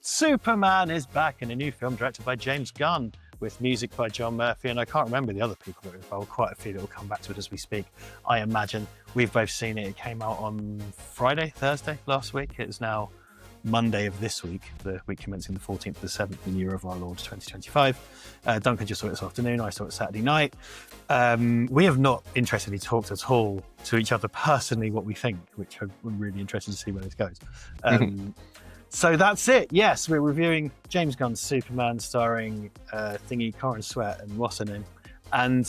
Superman is back in a new film directed by James Gunn with music by John Murphy, and I can't remember the other people that are involved. Quite a few that will come back to it as we speak, I imagine. We've both seen it. It came out on Thursday last week. It is now Monday of this week, the week commencing the 14th of the 7th, the year of our Lord 2025. Duncan just saw it this afternoon. I saw it Saturday night. We have not interestingly talked at all to each other personally what we think, which I'm really interested to see where this goes. So that's it. Yes, we're reviewing James Gunn's Superman starring Karen Sweat and what's her name. And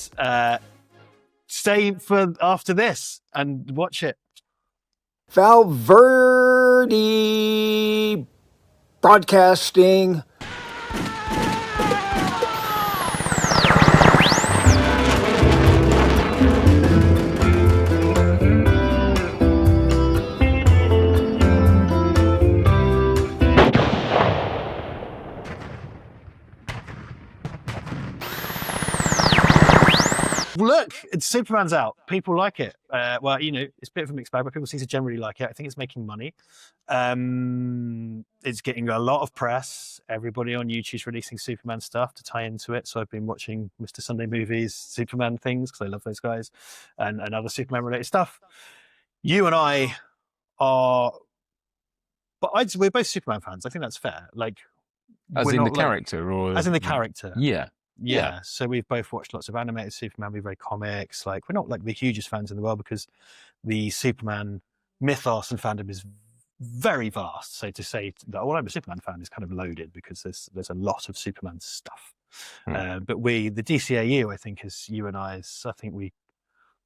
stay for after this and watch it. Verde Broadcasting. Look, Superman's out. People like it. Well, you know, it's a bit of a mixed bag, but people seem to generally like it. I think it's making money. It's getting a lot of press. Everybody on YouTube's releasing Superman stuff to tie into it. So I've been watching Mr. Sunday Movies, Superman things, because I love those guys, and other Superman-related stuff. You and I are... But we're both Superman fans. I think that's fair. Like, as in the character, or as in the character. Yeah. So we've both watched lots of animated Superman. We've read comics. Like, we're not like the hugest fans in the world because the Superman mythos and fandom is very vast. So to say that, well, I'm a Superman fan is kind of loaded because there's a lot of Superman stuff. But the DCAU, I think, is you and I. I think we,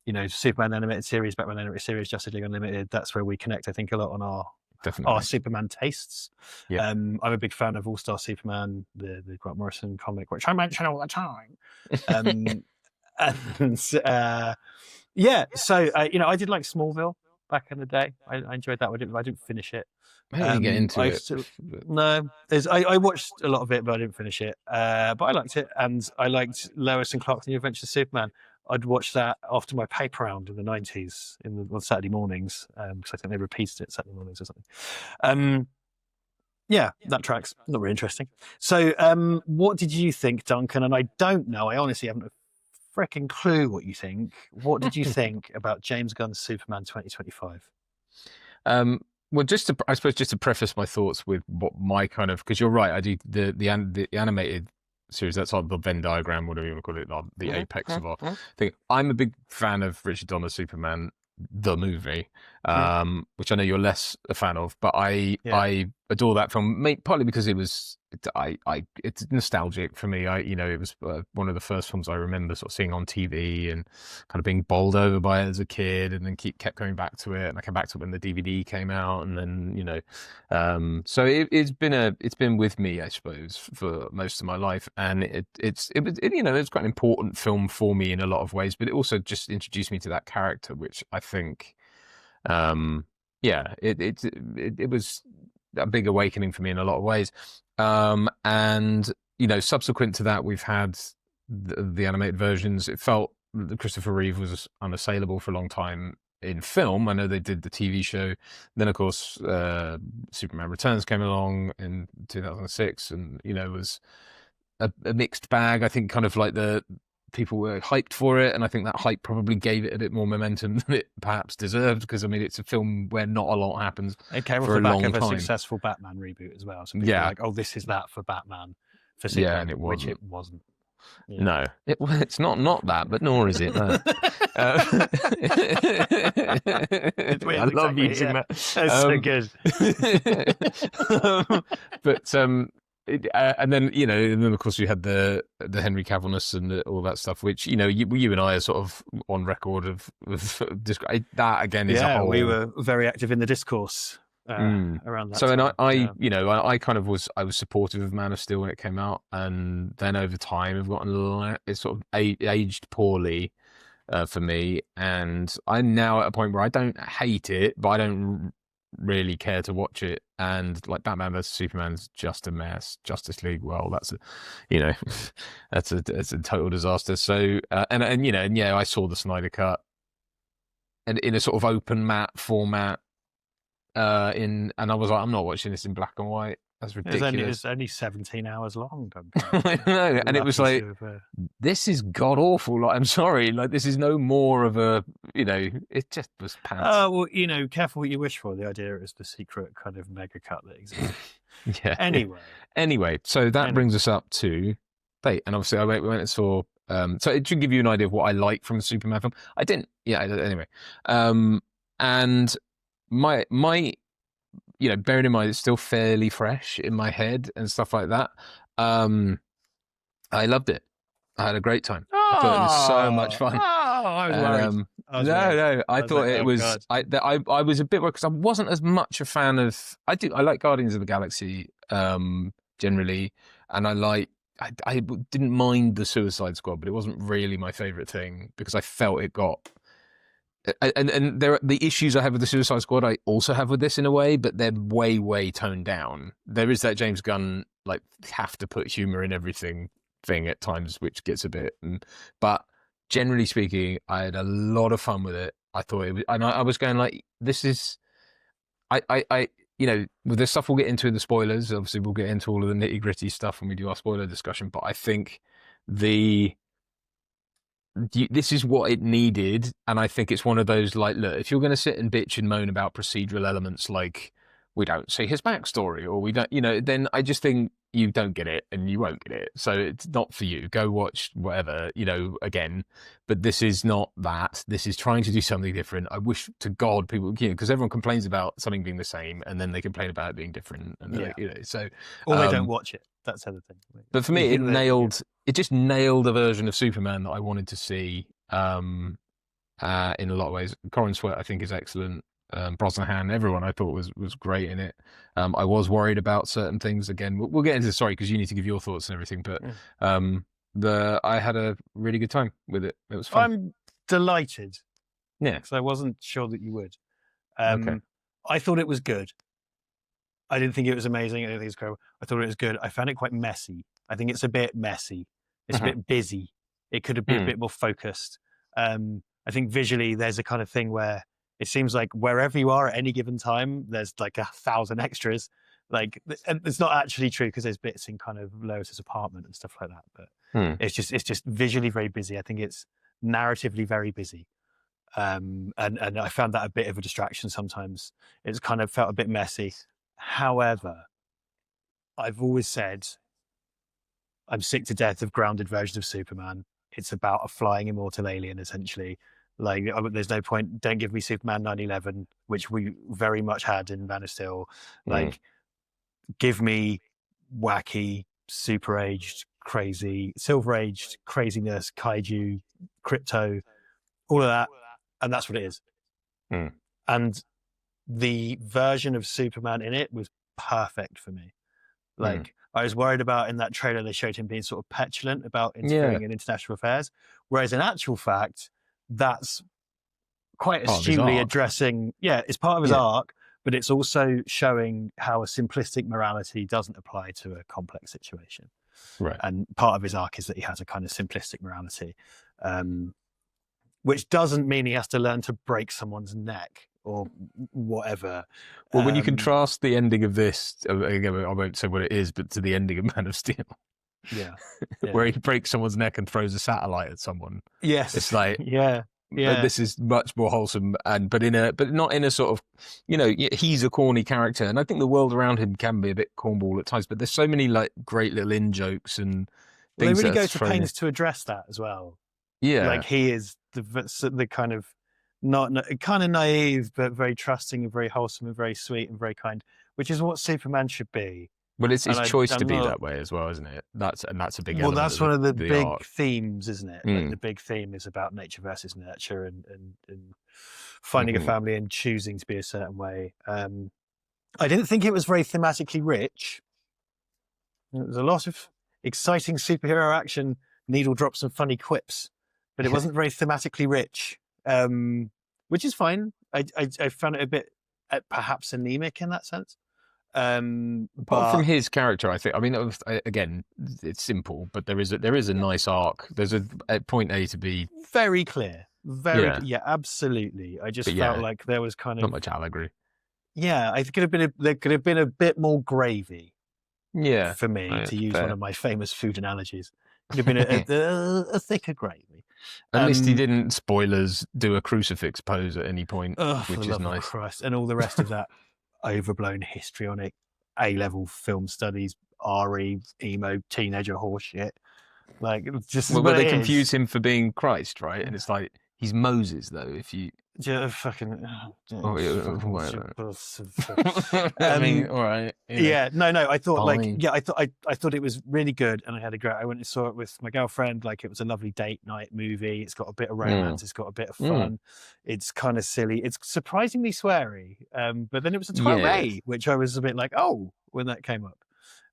you know, Superman animated series, Batman animated series, Justice League Unlimited. That's where we connect, I think, a lot on our Superman tastes. I'm a big fan of All-Star Superman, the Grant Morrison comic, which I mention all the time. So you know, I did like Smallville back in the day. I enjoyed that. I didn't finish it. I didn't get into it. I watched a lot of it, but I didn't finish it. But I liked it, and I liked Lois and Clark's New Adventures of Superman. I'd watch that after my paper round in the 90s on Saturday mornings, because I think they repeated it Saturday mornings or something. Yeah, that tracks. Not really interesting. So what did you think, Duncan? And I don't know. I honestly haven't a freaking clue what you think. What did you think about James Gunn's Superman 2025? Well, I suppose just to preface my thoughts with what my kind of, because you're right, I do the animated series, that's like the Venn diagram, whatever you want to call it, like the apex of our thing. I'm a big fan of Richard Donner's Superman, the movie, which I know you're less a fan of, but I adore that film, partly because it's nostalgic for me. It was one of the first films I remember sort of seeing on TV and kind of being bowled over by it as a kid, and then kept coming back to it. And I came back to it when the DVD came out, and then so it's been with me, I suppose, for most of my life, and it's quite an important film for me in a lot of ways, but it also just introduced me to that character, which I think, it was a big awakening for me in a lot of ways. And subsequent to that, we've had the animated versions. It felt that Christopher Reeve was unassailable for a long time in film. I know they did the TV show. Then, of course, Superman Returns came along in 2006, and it was a mixed bag. I think kind of like the people were hyped for it, and I think that hype probably gave it a bit more momentum than it perhaps deserved, because it's a film where not a lot happens. It came off the back of a successful Batman reboot as well. So people were like, oh, this is that for Batman, for Superman, and which it wasn't. Yeah. No, it's not that, but nor is it that. I love using that. That's so good. But and then and then of course you had the Henry Cavillness and all that stuff, which you and I are sort of on record of that again is a whole. We were very active in the discourse around that. So time. and I kind of was supportive of Man of Steel when it came out, and then over time I've gotten it's sort of aged poorly for me, and I'm now at a point where I don't hate it, but I don't really care to watch it. And like Batman vs Superman's just a mess. Justice League, well, that's that's a total disaster. So I saw the Snyder Cut, and in a sort of open matte format, and I was like, I'm not watching this in black and white. That's It ridiculous. was only 17 hours long, Duncan. I know, and it was like, this is god awful. Like, I'm sorry, like this is no more of a, it just was pants. Oh, well, careful what you wish for. The idea is the secret kind of mega cut that exists. Yeah. Anyway, so that brings us up to fate, and obviously we went and saw. So it should give you an idea of what I like from a Superman film. I didn't. Yeah. Anyway, and my bearing in mind it's still fairly fresh in my head and stuff like that. I loved it. I had a great time. I thought it was so much fun. I was worried. No, I thought it was. I was a bit worried because I wasn't as much a fan of. I like Guardians of the Galaxy generally, and I didn't mind the Suicide Squad, but it wasn't really my favorite thing because I felt it got. And there are the issues I have with the Suicide Squad. I also have with this in a way, but they're way toned down. There is that James Gunn like have to put humor in everything thing at times, which gets a bit. But generally speaking, I had a lot of fun with it. I thought it was, and I was going like, this is, with this stuff we'll get into in the spoilers. Obviously, we'll get into all of the nitty gritty stuff when we do our spoiler discussion. But I think this is what it needed, and I think it's one of those like, look, if you're going to sit and bitch and moan about procedural elements like we don't see his backstory or we don't, then I just think you don't get it and you won't get it. So it's not for you. Go watch whatever, again. But this is not that. This is trying to do something different. I wish to God people, because everyone complains about something being the same and then they complain about it being different. And so or they don't watch it. That's the other thing. But for me, it just nailed a version of Superman that I wanted to see in a lot of ways. Corin Sweat, I think, is excellent. Brosnahan, everyone I thought was great in it. I was worried about certain things. Again, we'll get into the story because you need to give your thoughts and everything. But I had a really good time with it. It was fun. I'm delighted. Yeah, because I wasn't sure that you would. Okay. I thought it was good. I didn't think it was amazing. I didn't think it was incredible. I thought it was good. I found it quite messy. I think it's a bit messy. It's a bit busy. It could have been a bit more focused. I think visually there's a kind of thing where it seems like wherever you are at any given time, there's like 1,000 extras. Like, and it's not actually true because there's bits in kind of Lois's apartment and stuff like that. But it's just visually very busy. I think it's narratively very busy. And I found that a bit of a distraction sometimes. It's kind of felt a bit messy. However, I've always said I'm sick to death of grounded versions of Superman. It's about a flying immortal alien, essentially. Like, there's no point. Don't give me Superman 9/11, which we very much had in Man of Steel. Like, give me wacky, super aged, crazy, silver aged craziness, kaiju, crypto, all of that, and that's what it is. And the version of Superman in it was perfect for me. Like, I was worried about in that trailer they showed him being sort of petulant about interfering in international affairs, whereas in actual fact, that's quite astutely addressing. Yeah, it's part of his arc, but it's also showing how a simplistic morality doesn't apply to a complex situation. Right. And part of his arc is that he has a kind of simplistic morality, which doesn't mean he has to learn to break someone's neck or whatever. Well, when you contrast the ending of this, again, I won't say what it is, but to the ending of Man of Steel, where he breaks someone's neck and throws a satellite at someone. Yes, it's like yeah. This is much more wholesome, but not in a sort of, he's a corny character, and I think the world around him can be a bit cornball at times. But there's so many like great little in jokes and things. They really go to pains to address that as well. Yeah, like he is the kind of not kind of naive, but very trusting and very wholesome and very sweet and very kind, which is what Superman should be. Well, it's his choice to be that way as well, isn't it? That's a big. Well, that's one of the big arc. themes, isn't it? Like, the big theme is about nature versus nurture and finding a family and choosing to be a certain way. I didn't think it was very thematically rich. There was a lot of exciting superhero action, needle drops and funny quips, but it wasn't very thematically rich, which is fine. I found it a bit perhaps anemic in that sense. Apart from his character, I think. I mean, again, it's simple, but there is a nice arc. There's a point A to B. Very clear. Absolutely. I just felt like there was kind of not much allegory. Yeah, I think there could have been a bit more gravy. Yeah. for me, Right, to use fair. one of my famous food analogies. Could have been a thicker gravy. At least he didn't, spoilers, do a crucifix pose at any point, Oh, for which the is love of nice. Christ. And all the rest of that overblown histrionic A-level film studies, RE, emo, teenager horseshit. Like, it's just Well, what they it confuse is. him for being Christ, right? And it's like, he's Moses, though, if you... Just fucking... Oh, yeah, fucking whatever. I mean, um, all right. You know, yeah, no. I thought fine. I thought it was really good, and I had a great. I went and saw it with my girlfriend. Like, it was a lovely date night movie. It's got a bit of romance. It's got a bit of fun. It's kind of silly. It's surprisingly sweary. But then it was a 12A, which I was a bit like, oh, when that came up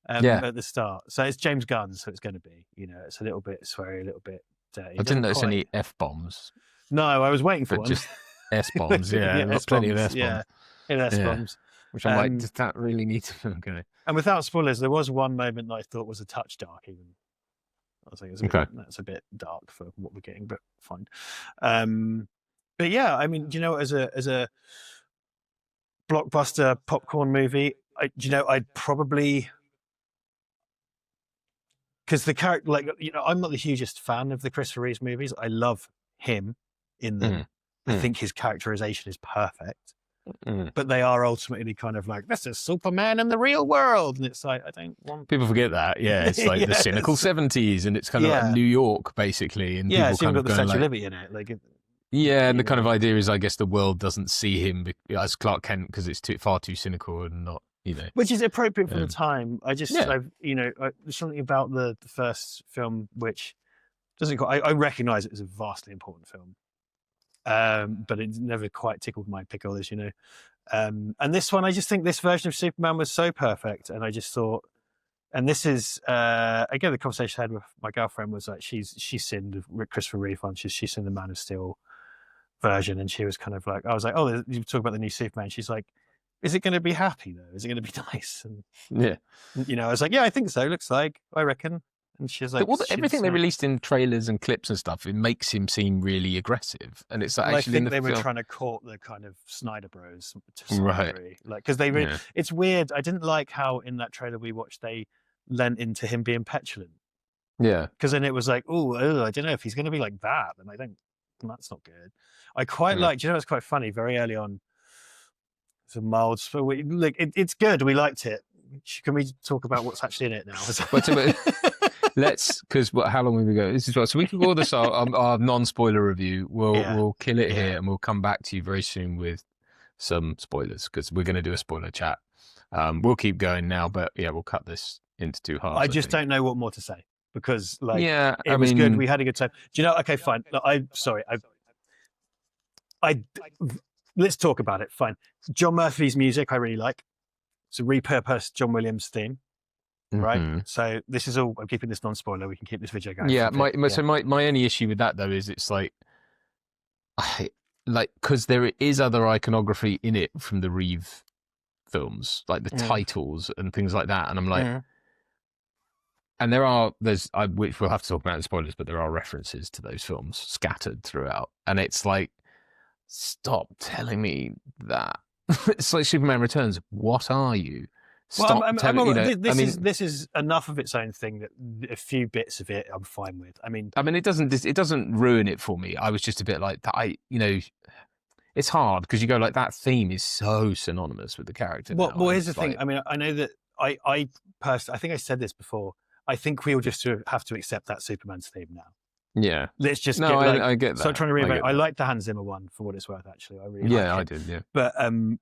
at the start. So it's James Gunn, so it's going to be, it's a little bit sweary, a little bit dirty. I didn't notice any F-bombs. No, I was waiting for but one. Just S-bombs, yeah. Plenty of S-bombs. Yeah, S-bombs. Which I'm like, does that really need to... Okay. And without spoilers, there was one moment that I thought was a touch dark, even. I was like, that's a bit dark for what we're getting, but fine. But yeah, I mean, as a blockbuster popcorn movie, I'd probably... Because the character, I'm not the hugest fan of the Christopher Reeve movies. I love him in them. I think his characterization is perfect. But they are ultimately kind of like, this is Superman in the real world. And it's like, I don't want... People forget that. Yeah, it's like the cynical 70s, and it's kind of like New York, basically. And yeah, people kind got of the going Statue of like... Liberty in it. And the kind of idea is, I guess, the world doesn't see him as Clark Kent because it's far too cynical and not, Which is appropriate for the time. There's something about the first film which doesn't quite... I recognise it as a vastly important film. But it never quite tickled my pickle, as you know. And this one, I just think this version of Superman was so perfect. And I just thought, and this is, again, the conversation I had with my girlfriend was like, she's seen the Christopher Reeve one, she's seen the Man of Steel version. And she was kind of like, I was like, oh, you talk about the new Superman. She's like, is it going to be happy though? Is it going to be nice? And, I was like, yeah, I think so. Looks like, I reckon. And she's like, everything they released in trailers and clips and stuff, it makes him seem really aggressive. And it's like, actually, I think they were trying to court the kind of Snyder Bros to some degree. Like, because they really, it's weird. I didn't like how in that trailer we watched they lent into him being petulant. Yeah. Because then it was like, oh, I don't know if he's going to be like that. And that's not good. I quite like, it's quite funny. Very early on, it's a mild, look, it's good. We liked it. Can we talk about what's actually in it now? Let's, because how long have we go? This is what, so we can call this our non-spoiler review. We'll kill it here, and we'll come back to you very soon with some spoilers, because we're going to do a spoiler chat. We'll keep going now, but we'll cut this into two halves. I just don't know what more to say, because it was mean, good. We had a good time. Do you know? Okay, fine. Look, let's talk about it. Fine. John Murphy's music I really like. It's a repurposed John Williams theme. Right, so this is all. I'm keeping this non-spoiler. We can keep this video going. Yeah, my only issue with that though is it's like, because there is other iconography in it from the Reeve films, like the titles and things like that, and I'm like, and which we'll have to talk about in spoilers, but there are references to those films scattered throughout, and it's like, stop telling me that. It's like Superman Returns. What are you? Stop telling, this is enough of its own thing that a few bits of it I'm fine with. I mean, it doesn't ruin it for me. I was just a bit like that. It's hard because you go like, that theme is so synonymous with the character. Well, here's the thing. I mean, I know that I personally, I think I said this before. I think we'll just have to accept that Superman's theme now. Yeah. Let's just I get that. So I'm trying to read. I like the Hans Zimmer one for what it's worth. Actually, I really I did. Yeah. But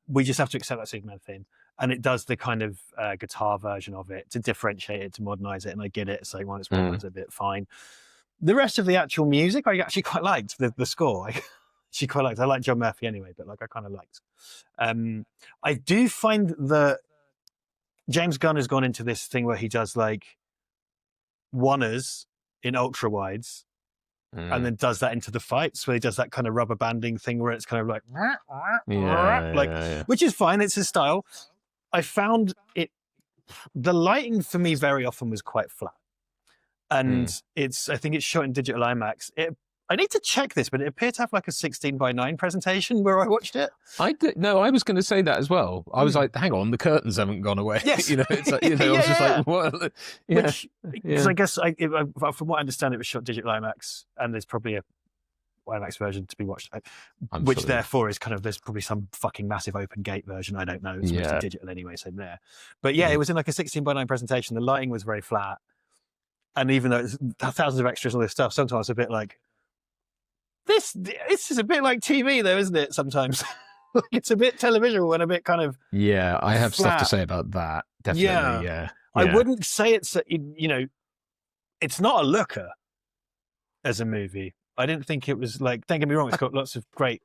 we just have to accept that Superman theme. And it does the kind of guitar version of it to differentiate it, to modernize it. And I get it. So it's a bit fine. The rest of the actual music, I actually quite liked. The score, I actually quite liked. I like John Murphy anyway, but I kind of liked. I do find that James Gunn has gone into this thing where he does like one-ers in ultra wides. And then does that into the fights, where he does that kind of rubber banding thing where it's kind of like, which is fine. It's his style. I found the lighting for me very often was quite flat. And I think it's shot in digital IMAX. I need to check this, but it appeared to have like a 16:9 presentation where I watched it. No, I was going to say that as well. I was like, hang on, the curtains haven't gone away. Yes. It's like, I was just like, what? Yeah. Because I guess from what I understand, it was shot digital IMAX, and there's probably a IMAX version to be watched, which sure therefore is kind of, there's probably some fucking massive open gate version. I don't know. It's mostly digital anyway, so there. But yeah, it was in like a 16:9 presentation. The lighting was very flat, and even though it's thousands of extras and all this stuff, sometimes a bit like. This is a bit like TV, though, isn't it? Sometimes it's a bit televisual and a bit kind of I have flat. stuff to say about that. Definitely, yeah. I wouldn't say it's it's not a looker as a movie. I didn't think it was like. Don't get me wrong; it's got lots of great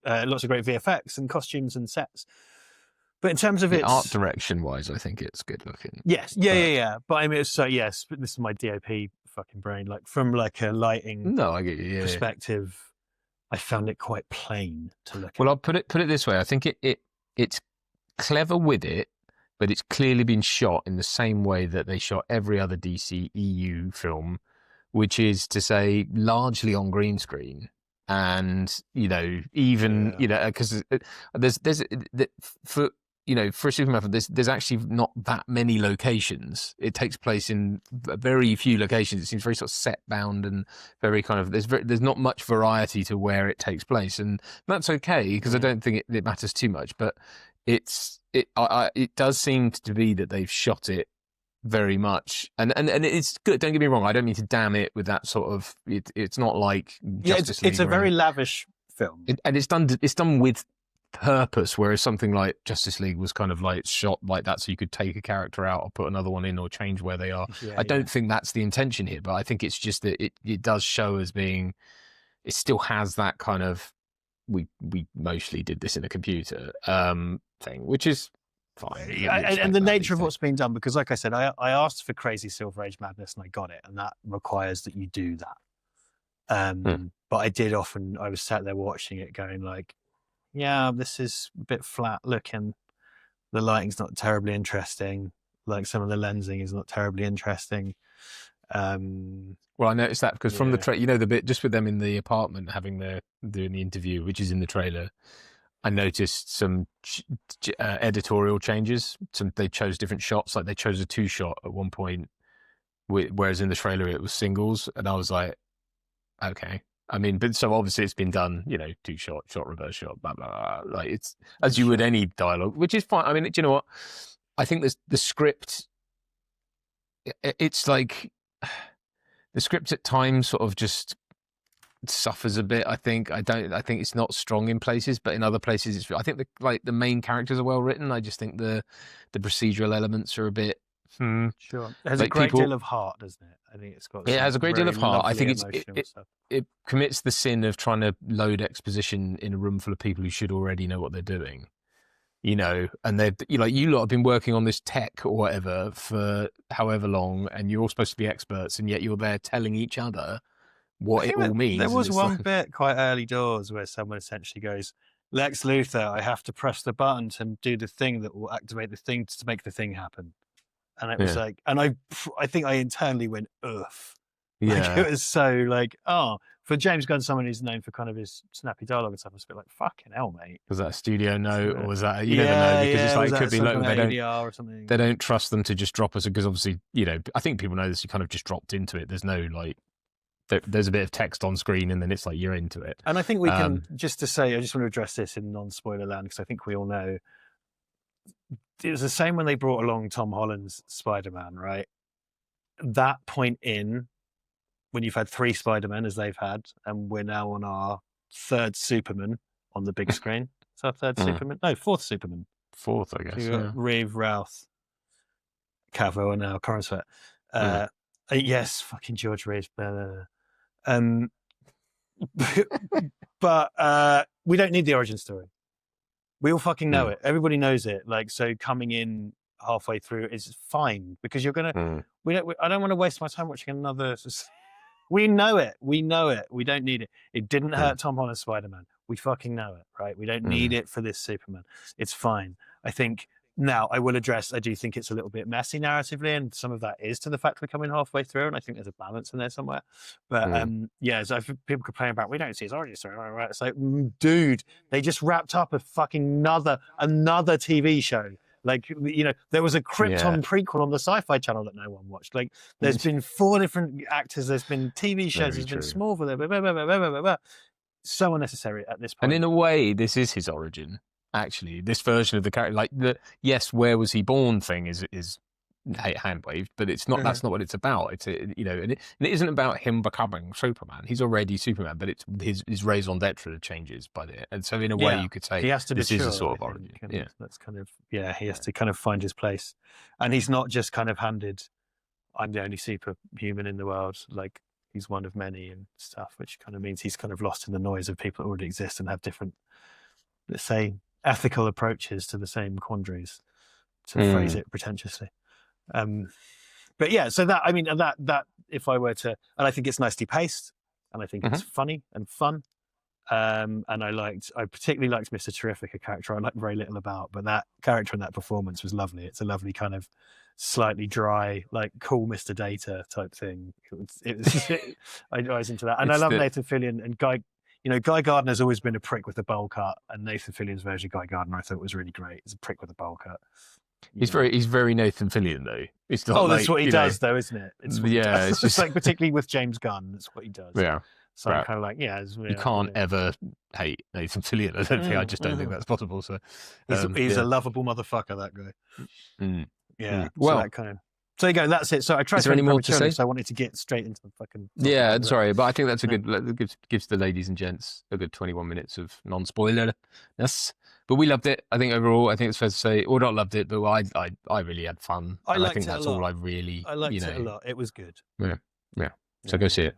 VFX and costumes and sets. But in terms of its art direction wise, I think it's good looking. Yes, yeah. But I mean, yes. But this is my DOP fucking brain. Like from like a lighting I get you, perspective, I found it quite plain to look at. Well, I'll put it this way. I think it's clever with it, but it's clearly been shot in the same way that they shot every other DC EU film, which is to say largely on green screen. And because there's for a Superman film, there's actually not that many locations. It takes place in very few locations. It seems very sort of set bound and very kind of there's not much variety to where it takes place, and that's okay because I don't think it matters too much. But it does seem to be that they've shot it very much, and it's good. Don't get me wrong. I don't mean to damn it with that sort of. It's not like Justice League. It's a very lavish film, and it's done with purpose, whereas something like Justice League was kind of like shot like that so you could take a character out or put another one in or change where they are. I don't think that's the intention here, but I think it's just that it does show as being, it still has that kind of we mostly did this in a computer thing, which is fine. And the nature of what's being done, because like I said, I asked for crazy Silver Age madness and I got it, and that requires that you do that. But I was sat there watching it going like, yeah, this is a bit flat looking. The lighting's not terribly interesting. Like some of the lensing is not terribly interesting. Well, I noticed that because from the the bit just with them in the apartment doing the interview, which is in the trailer, I noticed some editorial changes. They chose different shots. Like they chose a 2-shot at one point, whereas in the trailer it was singles, and I was like, okay. I mean, but so obviously it's been done, 2-shot, reverse shot, blah, blah, blah. Like it's as you would any dialogue, which is fine. I mean, do you know what? I think the script, it's like the script at times sort of just suffers a bit. I think it's not strong in places, but in other places, I think the main characters are well written. I just think the procedural elements are a bit. Sure. It has a great deal of heart, doesn't it? I think it's got. It has a great deal of heart. I think it commits the sin of trying to load exposition in a room full of people who should already know what they're doing. And they're you lot have been working on this tech or whatever for however long, and you're all supposed to be experts, and yet you're there telling each other what it all means. There was one bit quite early doors where someone essentially goes, "Lex Luthor, I have to press the button to do the thing that will activate the thing to make the thing happen." And it was like, and I think I internally went, ugh. Like it was so like, for James Gunn, someone who's known for kind of his snappy dialogue and stuff, it's a bit like, fucking hell, mate. Was that a studio note or was that, you never know, because it's like, it could be like, they don't trust them to just drop us, because obviously, I think people know this, you kind of just dropped into it. There's no like, there's a bit of text on screen and then it's like, you're into it. And I think we can, just to say, I just want to address this in non-spoiler land, because I think we all know, it was the same when they brought along Tom Holland's Spider-Man, right? That point in, when you've had 3 Spider-Men as they've had, and we're now on our 3rd Superman on the big screen. It's our 3rd Superman? No, 4th Superman. 4th, I guess. So you've got Reeve, Routh, Cavill, and now Corin Sweat. Yes, fucking George Reeves. But we don't need the origin story. We all fucking know it. Everybody knows it. Like, so coming in halfway through is fine, because you're gonna. I don't want to waste my time watching another. We know it. We don't need it. It didn't hurt Tom Holland's Spider-Man. We fucking know it, right? We don't need it for this Superman. It's fine. I think Now, I will address, I do think it's a little bit messy narratively, and some of that is to the fact we're coming halfway through, and I think there's a balance in there somewhere. But yeah, so people complain about, we don't see his origin story, right? It's like, dude, they just wrapped up a fucking another TV show. Like, you know, there was a Krypton prequel on the Sci-Fi Channel that no one watched. Like, there's been 4 different actors, there's been TV shows, there's been Smallville, blah, blah, blah, blah, blah, blah, blah. So unnecessary at this point. And in a way, this is his origin. Actually, this version of the character, like the yes, where was he born thing is hand waved, but it's not. That's not what it's about. It's you know, and it isn't about him becoming Superman. He's already Superman, but it's his raison d'être changes by the. And so in a way, you could say he has to this mature, is a sort of origin. Yeah, that's kind of he has to kind of find his place, and he's not just kind of handed, I'm the only superhuman in the world. Like, he's one of many and stuff, which kind of means he's kind of lost in the noise of people that already exist and have different, let's say, ethical approaches to the same quandaries, to phrase it pretentiously. But yeah, so that, I mean, that if I were to, and I think it's nicely paced, and I think it's funny and fun. And I particularly liked Mr. Terrific, a character I like very little about, but that character and that performance was lovely. It's a lovely kind of slightly dry, like cool Mr. Data type thing. I was into that, and I love Nathan Fillion and Guy. You know, Guy Gardner's always been a prick with the bowl cut, and Nathan Fillion's version of Guy Gardner I thought was really great. He's a prick with a bowl cut. He's very Nathan Fillion though. It's not that's what he does, though, isn't it? It's what it's just like, particularly with James Gunn, that's what he does. Yeah. So I'm kind of like, you can't ever hate Nathan Fillion. I just don't think that's possible. So he's a lovable motherfucker, that guy. Yeah. Well, so that kind of. So there you go. That's it. So I tried to any more to say? So I wanted to get straight into the fucking. Sorry, but I think that's a good gives the ladies and gents a good 21 minutes of non-spoilerness. But we loved it. I think overall, I think it's fair to say, or not loved it, but I really had fun. I think that's all I really. I liked it a lot. It was good. Yeah. So go see it.